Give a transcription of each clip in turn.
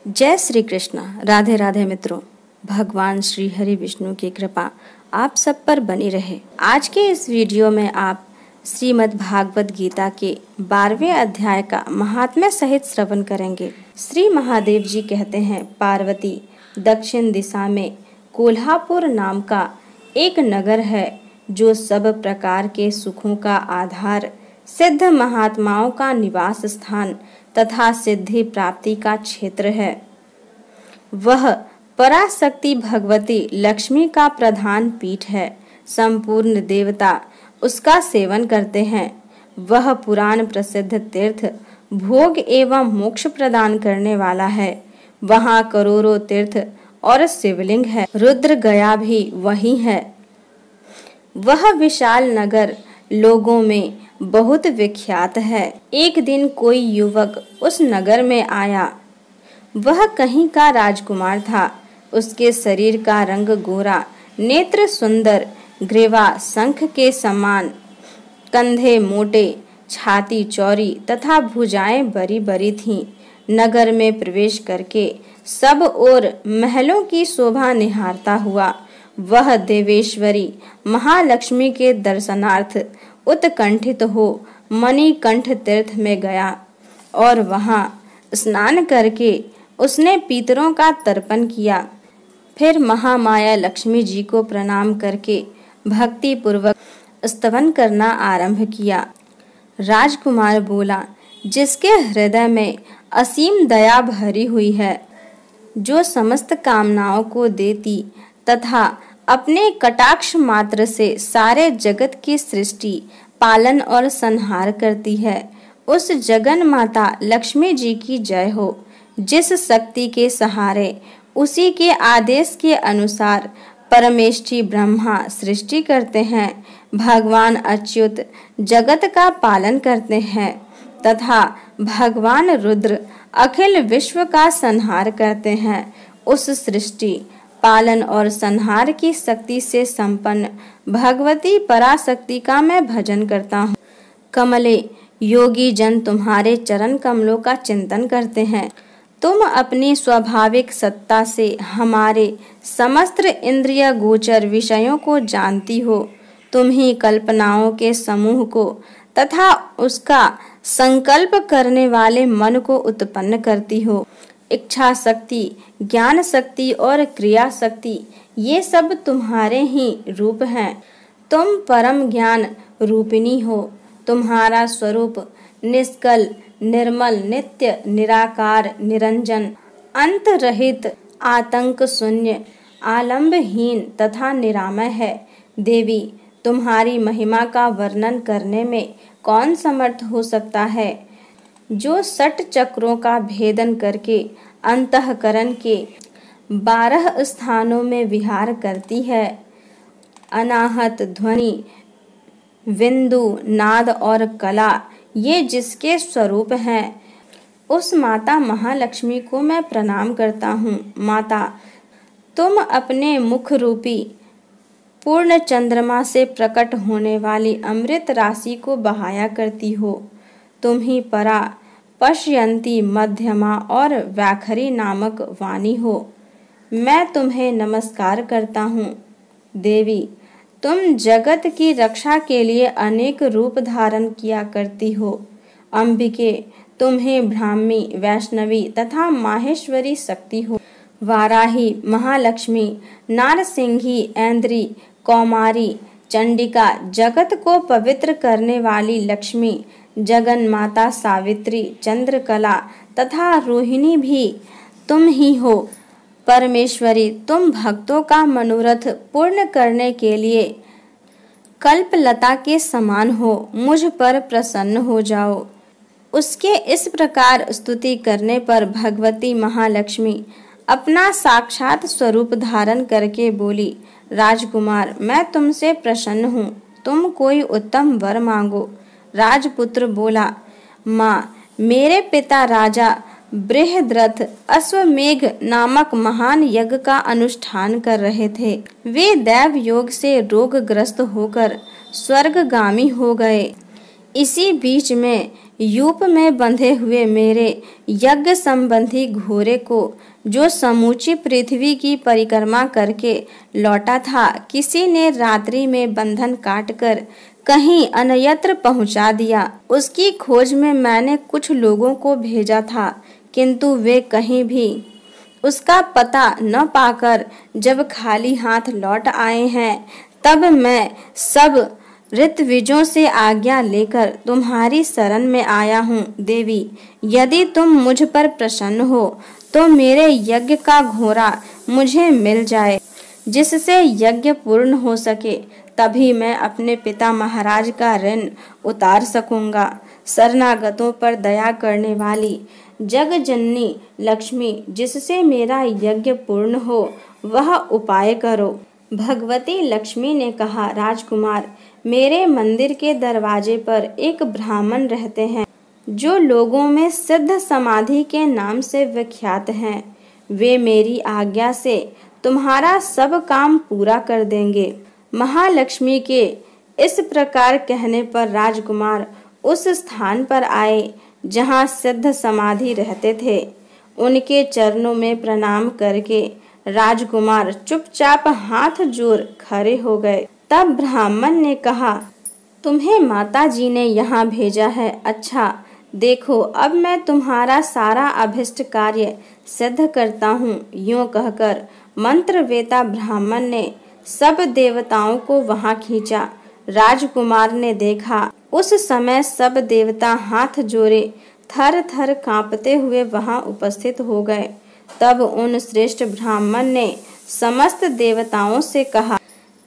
जय श्री कृष्ण। राधे राधे मित्रों। भगवान श्री हरि विष्णु की कृपा आप सब पर बनी रहे। आज के इस वीडियो में आप श्रीमद् भागवत गीता के 12वें अध्याय का महात्म्य सहित श्रवण करेंगे। श्री महादेव जी कहते हैं, पार्वती दक्षिण दिशा में कोल्हापुर नाम का एक नगर है जो सब प्रकार के सुखों का आधार, सिद्ध महात्माओं का निवास स्थान तथा सिद्धि प्राप्ति का क्षेत्र है। वह पराशक्ति भगवती लक्ष्मी का प्रधान पीठ है। संपूर्ण देवता उसका सेवन करते हैं। वह पुराण प्रसिद्ध तीर्थ, भोग एवं मोक्ष प्रदान करने वाला है। वहाँ करोड़ों तीर्थ और शिवलिंग है। रुद्र गया भी वही है। वह विशाल नगर लोगों में बहुत विख्यात है। एक दिन कोई युवक उस नगर में आया। वह कहीं का राजकुमार था। उसके शरीर का रंग गोरा, नेत्र सुंदर, ग्रीवा शंख के समान, कंधे मोटे, छाती चौड़ी तथा भुजाएं बड़ी बड़ी थीं। नगर में प्रवेश करके सब ओर महलों की शोभा निहारता हुआ वह देवेश्वरी महालक्ष्मी के दर्शनार्थ उत्कंठित हो मणिकंठ तीर्थ में गया और वहां स्नान करके उसने पितरों का तर्पण किया। फिर महामाया लक्ष्मी जी को प्रणाम करके भक्ति पूर्वक स्तवन करना आरंभ किया। राजकुमार बोला, जिसके हृदय में असीम दया भरी हुई है, जो समस्त कामनाओं को देती तथा अपने कटाक्ष मात्र से सारे जगत की सृष्टि, पालन और संहार करती है, उस जगन माता लक्ष्मी जी की जय हो। जिस शक्ति के सहारे उसी के आदेश के अनुसार परमेष्ठी ब्रह्मा सृष्टि करते हैं, भगवान अच्युत जगत का पालन करते हैं तथा भगवान रुद्र अखिल विश्व का संहार करते हैं, उस सृष्टि, पालन और संहार की शक्ति से संपन्न भगवती पराशक्ति का मैं भजन करता हूँ। कमले योगी जन तुम्हारे चरण कमलों का चिंतन करते हैं। तुम अपनी स्वाभाविक सत्ता से हमारे समस्त इंद्रिय गोचर विषयों को जानती हो। तुम ही कल्पनाओं के समूह को तथा उसका संकल्प करने वाले मन को उत्पन्न करती हो। इच्छा शक्ति, ज्ञान शक्ति और क्रिया शक्ति, ये सब तुम्हारे ही रूप हैं। तुम परम ज्ञान रूपिणी हो। तुम्हारा स्वरूप निष्कल, निर्मल, नित्य, निराकार, निरंजन, अंत रहित, आतंक शून्य, आलंबहीन तथा निरामय है। देवी, तुम्हारी महिमा का वर्णन करने में कौन समर्थ हो सकता है, जो 6 चक्रों का भेदन करके अंतःकरण के 12 स्थानों में विहार करती है। अनाहत, ध्वनि, बिंदु, नाद और कला, ये जिसके स्वरूप हैं, उस माता महालक्ष्मी को मैं प्रणाम करता हूँ। माता, तुम अपने मुख रूपी पूर्ण चंद्रमा से प्रकट होने वाली अमृत राशि को बहाया करती हो। तुम ही परा, पश्यंती, मध्यमा और व्याखरी नामक वाणी हो। मैं तुम्हें नमस्कार करता हूँ। देवी, तुम जगत की रक्षा के लिए अनेक रूप धारण किया करती हो। अंबिके, तुम्हें ब्राह्मी, वैष्णवी तथा माहेश्वरी शक्ति हो। वाराही, महालक्ष्मी, नारसिंही, ऐन्द्री, कौमारी, चंडिका, जगत को पवित्र करने वाली लक्ष्मी, जगन माता सावित्री, चंद्रकला तथा रोहिणी भी तुम ही हो। परमेश्वरी, तुम भक्तों का मनोरथ पूर्ण करने के लिए कल्पलता के समान हो। मुझ पर प्रसन्न हो जाओ। उसके इस प्रकार स्तुति करने पर भगवती महालक्ष्मी अपना साक्षात स्वरूप धारण करके बोली, राजकुमार, मैं तुमसे प्रसन्न हूँ। तुम कोई उत्तम वर मांगो। राजपुत्र बोला, माँ, मेरे पिता राजा बृहद्रथ अश्वमेघ नामक महान यज्ञ का अनुष्ठान कर रहे थे। वे दैव योग से रोगग्रस्त होकर स्वर्गगामी हो गए। इसी बीच में यूप में बंधे हुए मेरे यज्ञ संबंधी घोड़े को, जो समूची पृथ्वी की परिक्रमा करके लौटा था, किसी ने रात्रि में बंधन काटकर कहीं अन्यत्र पहुंचा दिया। उसकी खोज में मैंने कुछ लोगों को भेजा था, किंतु वे कहीं भी उसका पता न पाकर जब खाली हाथ लौट आए हैं, तब मैं सब ऋत्विजों से आज्ञा लेकर तुम्हारी शरण में आया हूँ। देवी, यदि तुम मुझ पर प्रसन्न हो तो मेरे यज्ञ का घोड़ा मुझे मिल जाए, जिससे यज्ञ पूर्ण हो सके, तभी मैं अपने पिता महाराज का ऋण उतार सकूंगा। शरणागतों पर दया करने वाली जगजननी लक्ष्मी, जिससे मेरा यज्ञ पूर्ण हो, वह उपाय करो। भगवती लक्ष्मी ने कहा, राजकुमार, मेरे मंदिर के दरवाजे पर एक ब्राह्मण रहते हैं, जो लोगों में सिद्ध समाधि के नाम से विख्यात हैं। वे मेरी आज्ञा से तुम्हारा सब काम पूरा कर देंगे। महालक्ष्मी के इस प्रकार कहने पर राजकुमार उस स्थान पर आए जहाँ सिद्ध समाधि रहते थे। उनके चरणों में प्रणाम करके राजकुमार चुपचाप हाथ जोड़ खड़े हो गए। तब ब्राह्मण ने कहा, तुम्हें माता जी ने यहाँ भेजा है। अच्छा, देखो, अब मैं तुम्हारा सारा अभिष्ट कार्य सिद्ध करता हूँ। यूं कहकर मंत्रवेता ब्राह्मण ने सब देवताओं को वहां खींचा। राजकुमार ने देखा, उस समय सब देवता हाथ जोड़े थर थर कांपते हुए वहां उपस्थित हो गए। तब उन श्रेष्ठ ब्राह्मण ने समस्त देवताओं से कहा,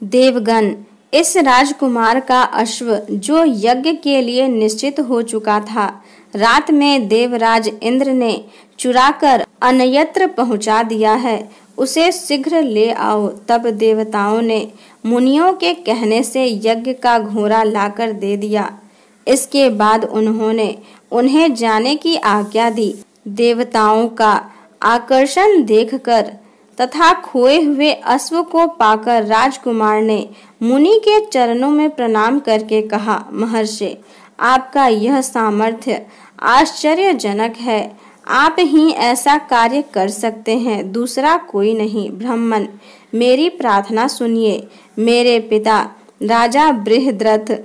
देवगण, इस राजकुमार का अश्व, जो यज्ञ के लिए निश्चित हो चुका था, रात में देवराज इंद्र ने चुराकर अन्यत्र पहुंचा दिया है। उसे शीघ्र ले आओ। तब देवताओं ने मुनियों के कहने से यज्ञ का घोड़ा लाकर दे दिया। इसके बाद उन्होंने उन्हें जाने की आज्ञा दी। देवताओं का आकर्षण देखकर तथा खोए हुए अश्व को पाकर राजकुमार ने मुनि के चरणों में प्रणाम करके कहा, महर्षि, आपका यह सामर्थ्य आश्चर्यजनक है। आप ही ऐसा कार्य कर सकते हैं, दूसरा कोई नहीं। ब्राह्मण, मेरी प्रार्थना सुनिए। मेरे पिता राजा बृहद्रथ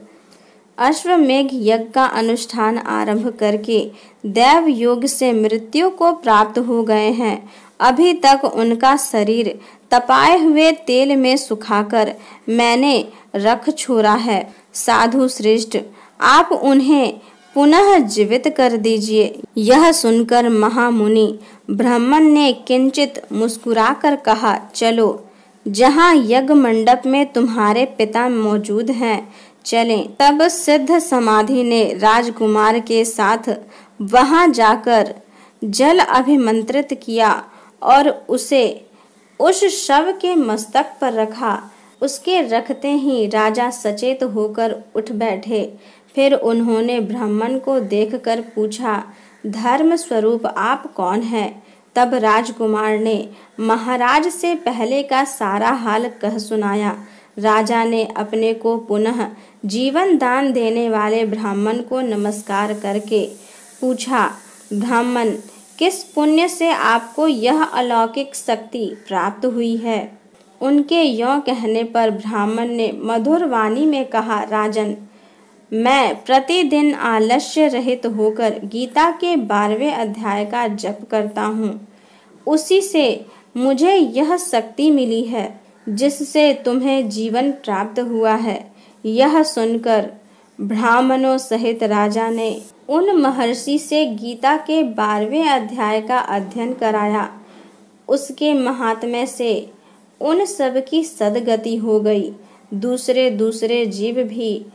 अश्वमेघ यज्ञ का अनुष्ठान आरंभ करके दैव योग से मृत्यु को प्राप्त हो गए हैं। अभी तक उनका शरीर तपाए हुए तेल में सुखाकर मैंने रख छोड़ा है। साधु श्रेष्ठ, आप उन्हें पुनः जीवित कर दीजिए। यह सुनकर महामुनि ब्राह्मण ने किंचित मुस्कुराकर कहा, चलो, जहाँ यज्ञ मंडप में तुम्हारे पिता मौजूद हैं, चलें। तब सिद्ध समाधि ने राजकुमार के साथ वहां जाकर जल अभिमंत्रित किया और उसे उस शव के मस्तक पर रखा। उसके रखते ही राजा सचेत होकर उठ बैठे। फिर उन्होंने ब्राह्मण को देखकर पूछा, धर्म स्वरूप आप कौन हैं? तब राजकुमार ने महाराज से पहले का सारा हाल कह सुनाया। राजा ने अपने को पुनः जीवन दान देने वाले ब्राह्मण को नमस्कार करके पूछा, ब्राह्मण, किस पुण्य से आपको यह अलौकिक शक्ति प्राप्त हुई है? उनके यों कहने पर ब्राह्मण ने मधुर वाणी में कहा, राजन, मैं प्रतिदिन आलस्य रहित होकर गीता के 12वें अध्याय का जप करता हूँ। उसी से मुझे यह शक्ति मिली है जिससे तुम्हें जीवन प्राप्त हुआ है। यह सुनकर ब्राह्मणों सहित राजा ने उन महर्षि से गीता के 12वें अध्याय का अध्ययन कराया। उसके महात्म्य से उन सब की सद्गति हो गई। दूसरे दूसरे जीव भी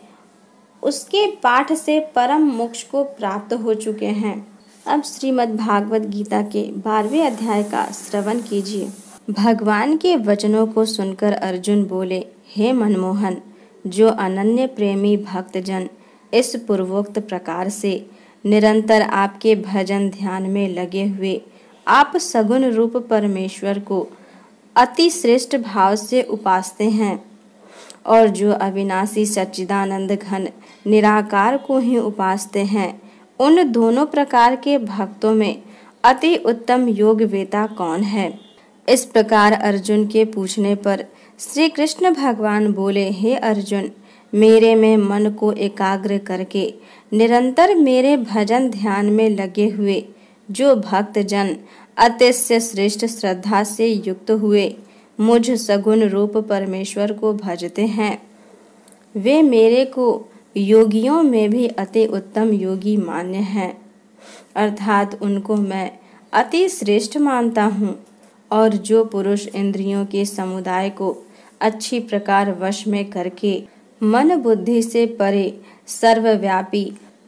उसके पाठ से परम मोक्ष को प्राप्त हो चुके हैं। अब श्रीमद् भागवत गीता के 12वें अध्याय का श्रवण कीजिए। भगवान के वचनों को सुनकर अर्जुन बोले, हे मनमोहन, जो अनन्य प्रेमी भक्तजन इस पूर्वोक्त प्रकार से निरंतर आपके भजन ध्यान में लगे हुए आप सगुण रूप परमेश्वर को अति श्रेष्ठ भाव से उपासते हैं और जो अविनाशी सच्चिदानंद घन निराकार को ही उपासते हैं, उन दोनों प्रकार के भक्तों में अति उत्तम योग वेता कौन है? इस प्रकार अर्जुन के पूछने पर श्री कृष्ण भगवान बोले, हे अर्जुन, मेरे में मन को एकाग्र करके निरंतर मेरे भजन ध्यान में लगे हुए जो भक्त जन अतिशय श्रेष्ठ श्रद्धा से युक्त हुए मुझ सगुण रूप परमेश्वर को भजते हैं, वे मेरे को योगियों में भी अति उत्तम योगी मान्य हैं। अर्थात उनको मैं अति श्रेष्ठ मानता हूँ। और जो पुरुष इंद्रियों के समुदाय को अच्छी प्रकार वश में करके मन बुद्धि से परे सर्वव्यापी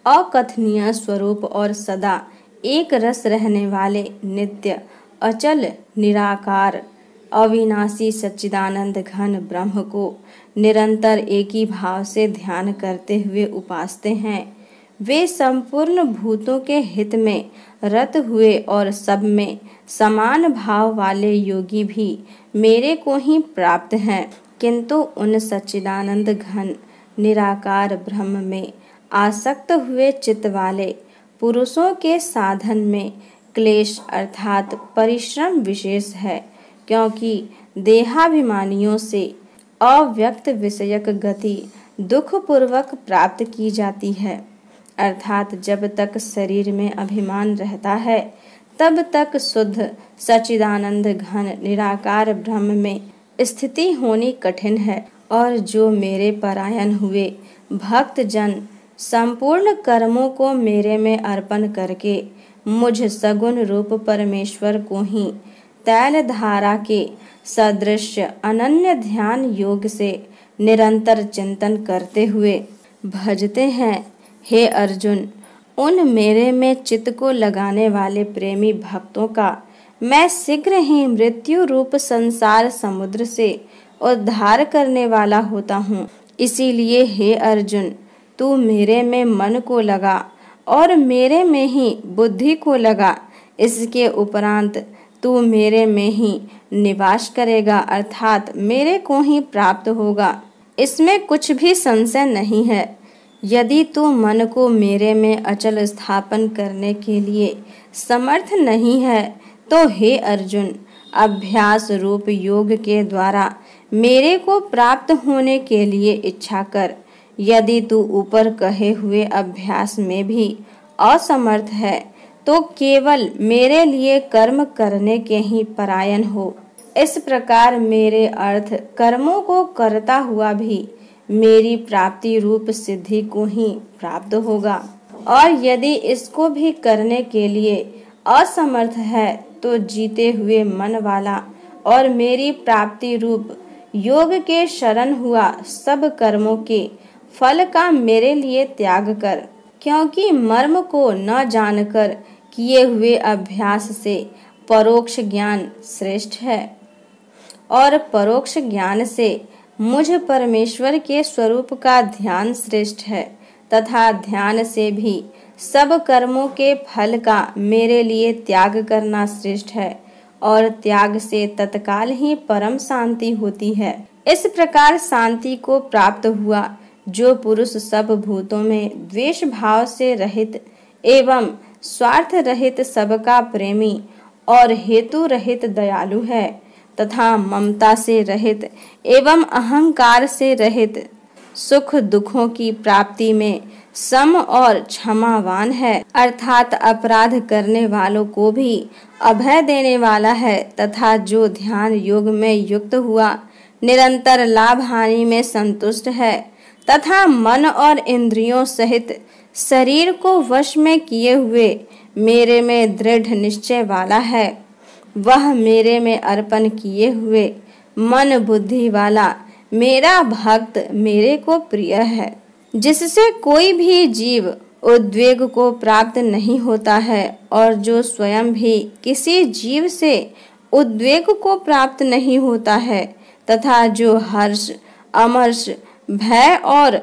अकथनीय स्वरूप और सदा एक रस रहने वाले नित्य अचल निराकार अविनाशी सच्चिदानंद घन ब्रह्म को निरंतर एक ही भाव से ध्यान करते हुए उपासते हैं, वे संपूर्ण भूतों के हित में रत हुए और सब में समान भाव वाले योगी भी मेरे को ही प्राप्त हैं। किंतु उन सच्चिदानंद घन निराकार ब्रह्म में आसक्त हुए चित्त वाले पुरुषों के साधन में क्लेश अर्थात परिश्रम विशेष है, क्योंकि देहाभिमानियों से अव्यक्त विषयक गति दुख पूर्वक प्राप्त की जाती है। अर्थात जब तक शरीर में अभिमान रहता है तब तक शुद्ध सच्चिदानंद घन निराकार ब्रह्म में स्थिति होनी कठिन है। और जो मेरे परायण हुए भक्त जन संपूर्ण कर्मों को मेरे में अर्पण करके मुझ सगुण रूप परमेश्वर को ही तैल धारा के सदृश अनन्य ध्यान योग से निरंतर चिंतन करते हुए भजते हैं, हे अर्जुन, उन मेरे में चित्त को लगाने वाले प्रेमी भक्तों का मैं शीघ्र ही मृत्यु रूप संसार समुद्र से उद्धार करने वाला होता हूँ। इसीलिए हे अर्जुन, तू मेरे में मन को लगा और मेरे में ही बुद्धि को लगा। इसके उपरांत तू मेरे में ही निवास करेगा, अर्थात मेरे को ही प्राप्त होगा। इसमें कुछ भी संशय नहीं है। यदि तू मन को मेरे में अचल स्थापन करने के लिए समर्थ नहीं है तो हे अर्जुन, अभ्यास रूप योग के द्वारा मेरे को प्राप्त होने के लिए इच्छा कर। यदि तू ऊपर कहे हुए अभ्यास में भी असमर्थ है तो केवल मेरे लिए कर्म करने के ही परायण हो। इस प्रकार मेरे अर्थ कर्मों को करता हुआ भी मेरी प्राप्ति रूप सिद्धि को ही प्राप्त होगा। और यदि इसको भी करने के लिए असमर्थ है तो जीते हुए मन वाला और मेरी प्राप्ति रूप योग के शरण हुआ सब कर्मों के फल का मेरे लिए त्याग कर, क्योंकि मर्म को न जानकर किए हुए अभ्यास से परोक्ष ज्ञान श्रेष्ठ है और परोक्ष ज्ञान से मुझ परमेश्वर के स्वरूप का ध्यान श्रेष्ठ है, तथा ध्यान से भी सब कर्मों के फल का मेरे लिए त्याग करना श्रेष्ठ है और त्याग से तत्काल ही परम शांति होती है। इस प्रकार शांति को प्राप्त हुआ जो पुरुष सब भूतों में द्वेष भाव से रहित एवं स्वार्थ रहित सबका प्रेमी और हेतु रहित दयालु है, तथा ममता से रहित एवं अहंकार से रहित सुख दुखों की प्राप्ति में सम और क्षमावान है, अर्थात अपराध करने वालों को भी अभय देने वाला है, तथा जो ध्यान योग में युक्त हुआ निरंतर लाभ हानि में संतुष्ट है, तथा मन और इंद्रियों सहित शरीर को वश में किए हुए मेरे में दृढ़ निश्चय वाला है, वह मेरे में अर्पण किए हुए मन बुद्धि वाला मेरा भक्त मेरे को प्रिय है। जिससे कोई भी जीव उद्वेग को प्राप्त नहीं होता है और जो स्वयं भी किसी जीव से उद्वेग को प्राप्त नहीं होता है, तथा जो हर्ष अमर्ष भय और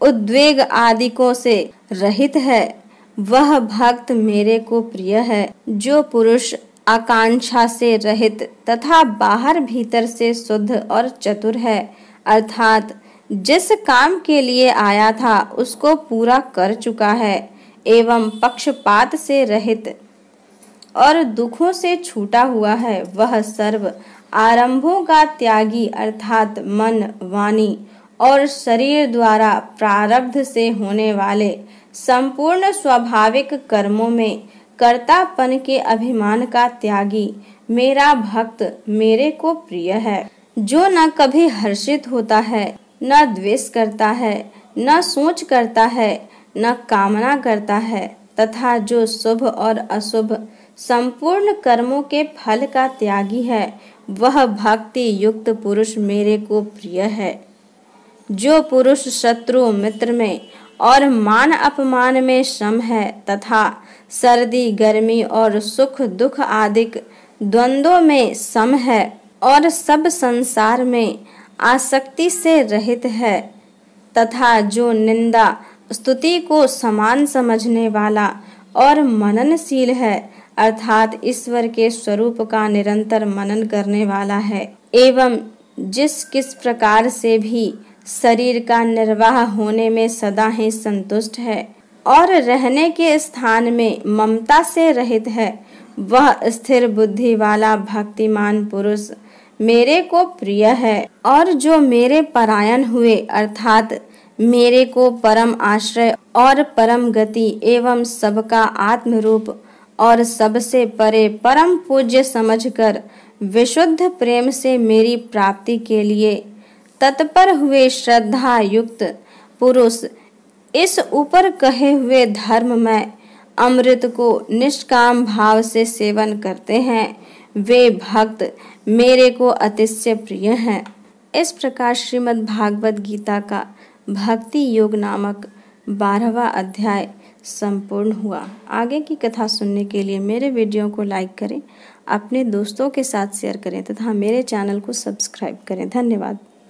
उद्वेग आदिकों से रहित है, वह भक्त मेरे को प्रिय है। जो पुरुष आकांक्षा से रहित तथा बाहर भीतर से शुद्ध और चतुर है, अर्थात जिस काम के लिए आया था उसको पूरा कर चुका है एवं पक्षपात से रहित और दुखों से छूटा हुआ है, वह सर्व आरंभों का त्यागी अर्थात मन, वाणी और शरीर द्वारा प्रारब्ध से होने वाले संपूर्ण स्वाभाविक कर्मों में कर्तापन के अभिमान का त्यागी मेरा भक्त मेरे को प्रिय है। जो न कभी हर्षित होता है, न द्वेष करता है, न सोच करता है, न कामना करता है, तथा जो शुभ और अशुभ संपूर्ण कर्मों के फल का त्यागी है, वह भक्ति युक्त पुरुष मेरे को प्रिय है। जो पुरुष शत्रु मित्र में और मान अपमान में सम है तथा सर्दी गर्मी और सुख दुख आदि द्वंद्वों में सम है और सब संसार में आसक्ति से रहित है तथा जो निंदा स्तुति को समान समझने वाला और मननशील है अर्थात ईश्वर के स्वरूप का निरंतर मनन करने वाला है एवं जिस किस प्रकार से भी शरीर का निर्वाह होने में सदा ही संतुष्ट है और रहने के स्थान में ममता से रहित है, वह स्थिर बुद्धि वाला भक्तिमान पुरुष मेरे को प्रिय है। और जो मेरे परायण हुए अर्थात मेरे को परम आश्रय और परम गति एवं सबका आत्म रूप और सबसे परे परम पूज्य समझकर विशुद्ध प्रेम से मेरी प्राप्ति के लिए तत्पर हुए श्रद्धा युक्त पुरुष इस ऊपर कहे हुए धर्म में अमृत को निष्काम भाव से सेवन करते हैं, वे भक्त मेरे को अतिशय प्रिय हैं। इस प्रकार श्रीमद् भागवत गीता का भक्ति योग नामक 12वां अध्याय संपूर्ण हुआ। आगे की कथा सुनने के लिए मेरे वीडियो को लाइक करें, अपने दोस्तों के साथ शेयर करें तथा मेरे चैनल को सब्सक्राइब करें। धन्यवाद।